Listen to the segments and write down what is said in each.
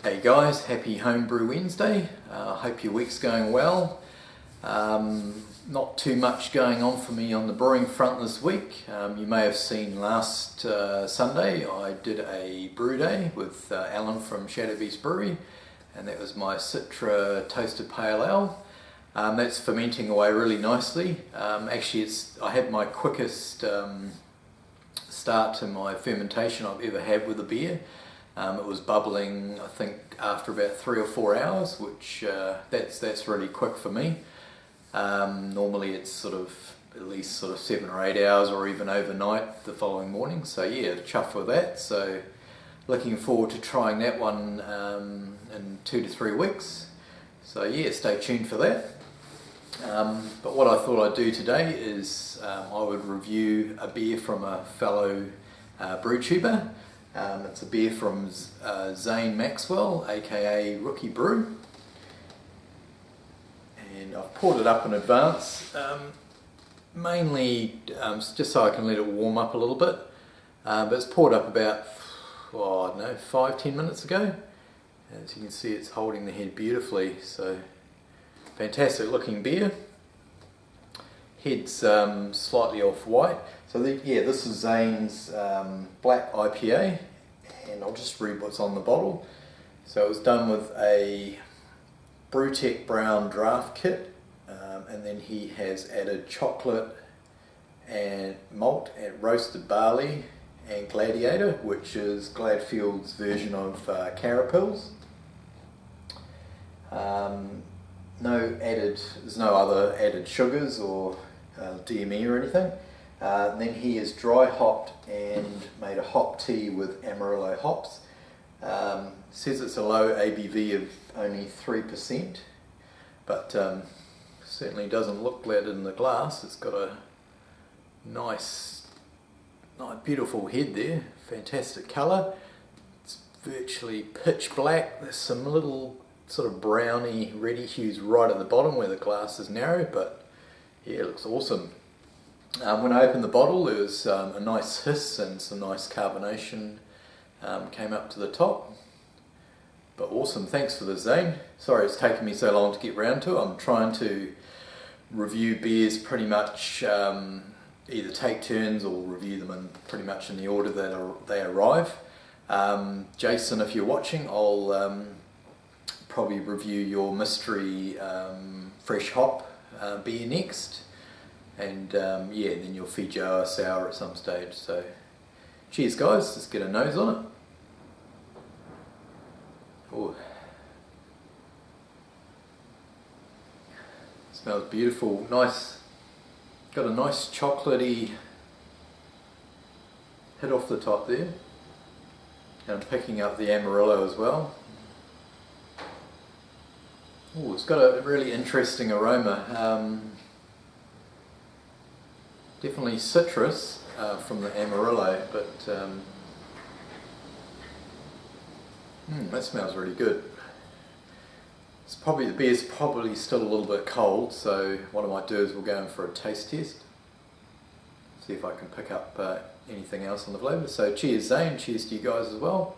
Hey guys, happy Homebrew Wednesday. Hope your week's going well. Not too much going on for me on the brewing front this week. You may have seen last Sunday I did a brew day with Alan from Shadow Beast Brewery, and that was my Citra Toasted Pale Ale. That's fermenting away really nicely. Actually, I had my quickest start to my fermentation I've ever had with a beer. It was bubbling, I think, after about 3 or 4 hours, which that's really quick for me. Normally it's sort of at least 7 or 8 hours, or even overnight the following morning. So yeah, chuffed with that. So looking forward to trying that one in 2 to 3 weeks. So yeah, stay tuned for that. But what I thought I'd do today is I would review a beer from a fellow brew tuber. It's a beer from Zane Maxwell, aka Rookiebrew, and I've poured it up in advance, mainly just so I can let it warm up a little bit, but it's poured up about, I don't know, 5-10 minutes ago. As you can see, it's holding the head beautifully, so fantastic looking beer. Head's slightly off white. So this is Zane's black IPA, and I'll just read what's on the bottle. So it was done with a Brewtech brown draft kit, and then he has added chocolate and malt and roasted barley and Gladiator, which is Gladfields' version of Carapils. There's no other added sugars or DME or anything. Then he has dry hopped and made a hop tea with Amarillo hops. Says it's a low ABV of only 3%, but certainly doesn't look that in the glass. It's got a nice beautiful head there, fantastic colour. It's virtually pitch black. There's some little sort of browny reddy hues right at the bottom where the glass is narrow, but yeah, it looks awesome. When I opened the bottle, there was a nice hiss and some nice carbonation came up to the top. But awesome, thanks for the Zane. Sorry it's taken me so long to get round to it. I'm trying to review beers pretty much, either take turns or review them pretty much in the order that they arrive. Jason, if you're watching, I'll probably review your mystery fresh hop beer next. And yeah, then you'll feed Joe a sour at some stage. So cheers guys, let's get a nose on it. Oh, smells beautiful, nice, got a nice chocolatey hit off the top there, and I'm picking up the Amarillo as well. Oh, it's got a really interesting aroma. Definitely citrus from the Amarillo, but that smells really good. The beer's probably still a little bit cold, so what I might do is we'll go in for a taste test, see if I can pick up anything else on the flavour. So cheers Zane, cheers to you guys as well.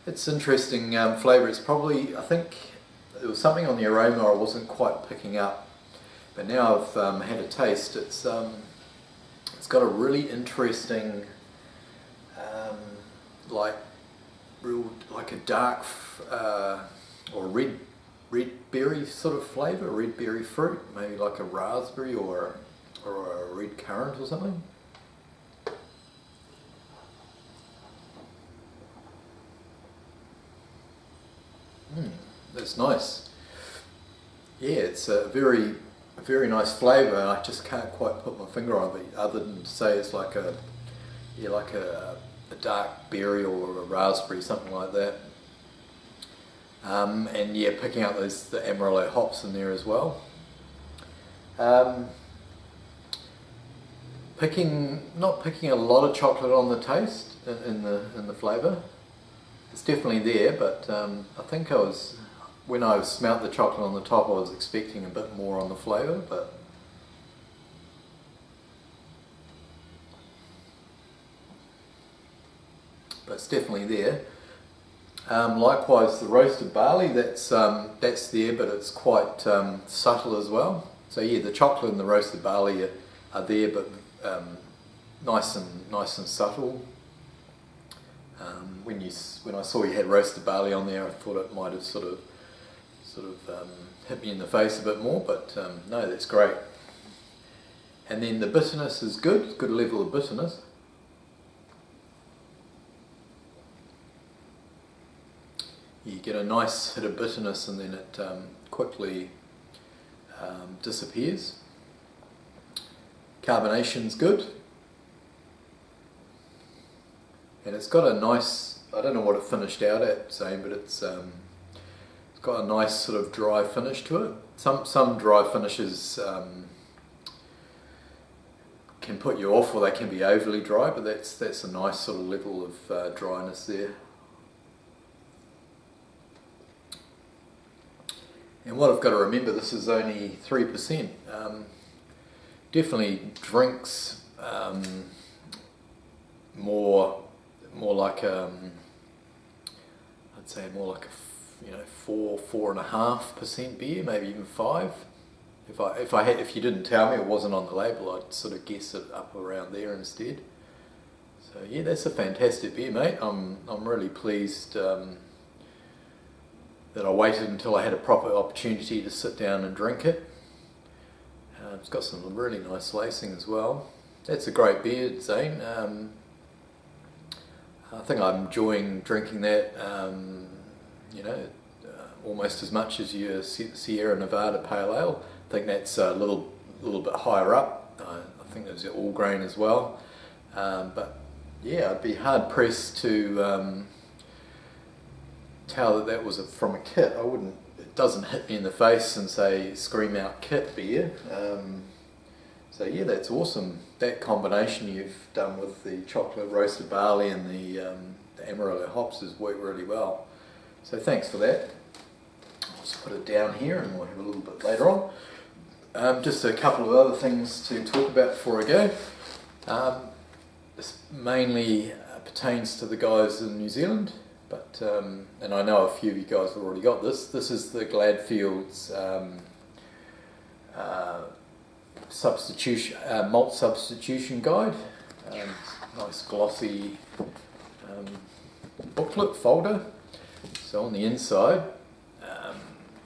It's interesting flavour. It's probably, I think there was something on the aroma I wasn't quite picking up, but now I've had a taste. It's got a really interesting, like a dark or red berry sort of flavour, red berry fruit, maybe like a raspberry or a red currant or something. That's nice. Yeah, it's a very nice flavour. I just can't quite put my finger on it, other than to say it's like a dark berry or a raspberry, something like that. And yeah, picking up the Amarillo hops in there as well. Not picking a lot of chocolate on the taste in the flavour. It's definitely there, but I think I was when I smelt the chocolate on the top, I was expecting a bit more on the flavour, but it's definitely there. Likewise, the roasted barley, that's there, but it's quite subtle as well. So yeah, the chocolate and the roasted barley are there, but nice and subtle. When I saw you had roasted barley on there, I thought it might have sort of hit me in the face a bit more, but no, that's great. And then the bitterness is good level of bitterness. You get a nice hit of bitterness and then it quickly disappears. Carbonation's good. And it's got a nice, I don't know what it finished out at, Zane, but it's got a nice sort of dry finish to it. Some dry finishes can put you off, or they can be overly dry, but that's a nice sort of level of dryness there. And what I've got to remember, this is only 3%. Definitely drinks more like I'd say more like a 4.5% beer, maybe even 5. If you didn't tell me, it wasn't on the label, I'd sort of guess it up around there instead. So yeah, that's a fantastic beer, mate. I'm really pleased that I waited until I had a proper opportunity to sit down and drink it. It's got some really nice lacing as well. That's a great beer, Zane. I think I'm enjoying drinking that, almost as much as your Sierra Nevada Pale Ale. I think that's a little bit higher up. I think there's all grain as well. But yeah, I'd be hard pressed to tell that was from a kit. It doesn't hit me in the face and say scream out kit beer. So yeah, that's awesome. That combination you've done with the chocolate roasted barley and the Amarillo hops has worked really well. So thanks for that. I'll just put it down here and we'll have a little bit later on. Just a couple of other things to talk about before I go. This mainly pertains to the guys in New Zealand. But and I know a few of you guys have already got this. This is the Gladfields malt substitution guide. Nice glossy booklet folder. So on the inside,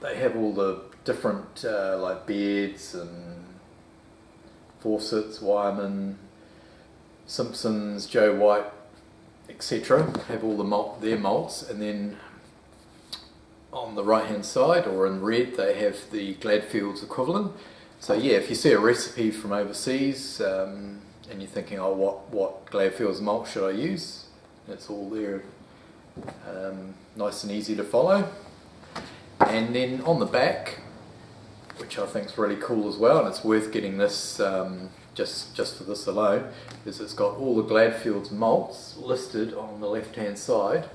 they have all the different like Beards and Fawcett's, Wyman, Simpsons, Joe White, etc. Have all their malts, and then on the right hand side or in red they have the Gladfields equivalent. So yeah, if you see a recipe from overseas and you're thinking, oh, what Gladfields malt should I use, it's all there, nice and easy to follow. And then on the back, which I think is really cool as well, and it's worth getting this just for this alone, is it's got all the Gladfields malts listed on the left hand side,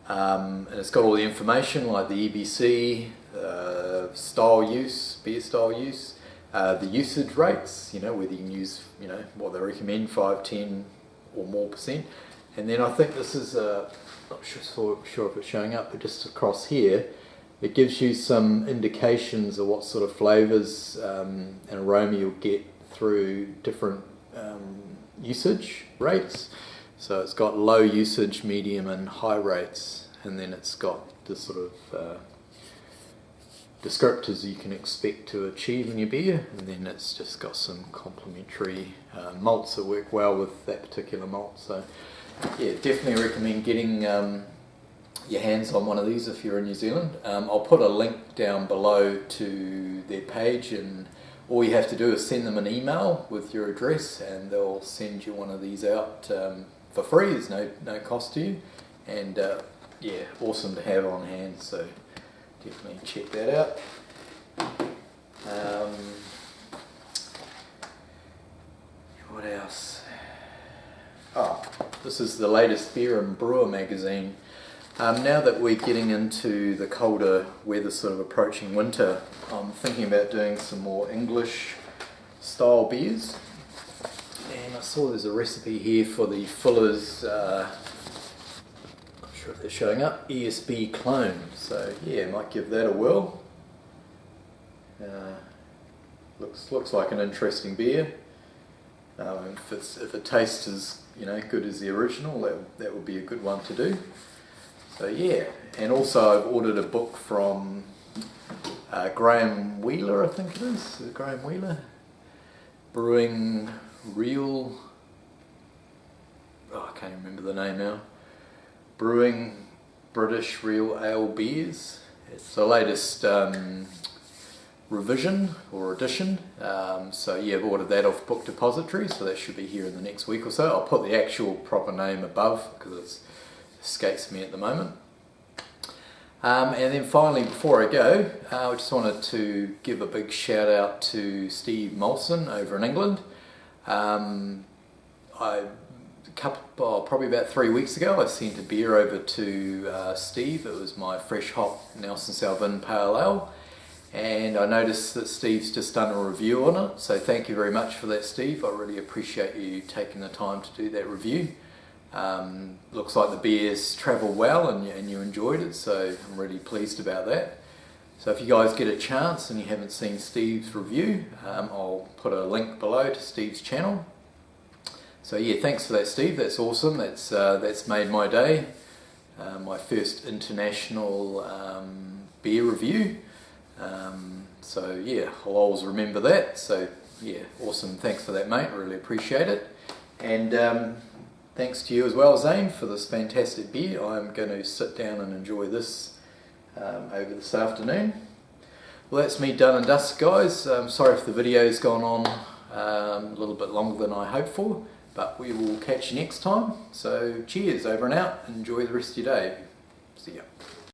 and it's got all the information like the EBC, style use, beer style use, the usage rates, whether you can use what they recommend, 5, 10 or more %. And then I think this is not sure if it's showing up, but just across here it gives you some indications of what sort of flavours and aroma you'll get through different usage rates. So it's got low usage, medium and high rates, and then it's got the sort of descriptors you can expect to achieve in your beer, and then it's just got some complementary malts that work well with that particular malt. So yeah, definitely recommend getting your hands on one of these if you're in New Zealand. I'll put a link down below to their page, and all you have to do is send them an email with your address and they'll send you one of these out for free. There's no cost to you, and yeah, awesome to have on hand, so definitely check that out. What else? Oh, this is the latest Beer and Brewer magazine. Now that we're getting into the colder weather, sort of approaching winter, I'm thinking about doing some more English style beers. And I saw there's a recipe here for the Fuller's, not sure if they're showing up, ESB clone. So yeah, might give that a whirl. Looks like an interesting beer. If it tastes as good as the original, that would be a good one to do. So yeah, and also I've ordered a book from Graham Wheeler, I think it is. Graham Wheeler, Brewing Real. I can't remember the name now. Brewing British Real Ale Beers. It's the latest revision or edition. So yeah, I've ordered that off Book Depository, so that should be here in the next week or so. I'll put the actual proper name above because it escapes me at the moment. And then finally, before I go, I just wanted to give a big shout out to Steve Molson over in England. Probably about 3 weeks ago, I sent a beer over to Steve. It was my fresh hop Nelson Salvin Pale Ale. And I noticed that Steve's just done a review on it, so thank you very much for that, Steve. I really appreciate you taking the time to do that review. Looks like the beers travelled well and you enjoyed it, so I'm really pleased about that. So if you guys get a chance and you haven't seen Steve's review, I'll put a link below to Steve's channel. So yeah, thanks for that, Steve. That's awesome. That's made my day. My first international beer review. So yeah, I'll always remember that. So yeah, awesome. Thanks for that, mate. Really appreciate it. And thanks to you as well, Zane, for this fantastic beer. I'm going to sit down and enjoy this over this afternoon. Well, that's me done and dusted, guys. Sorry if the video's gone on a little bit longer than I hoped for, but we will catch you next time. So cheers, over and out. Enjoy the rest of your day. See ya.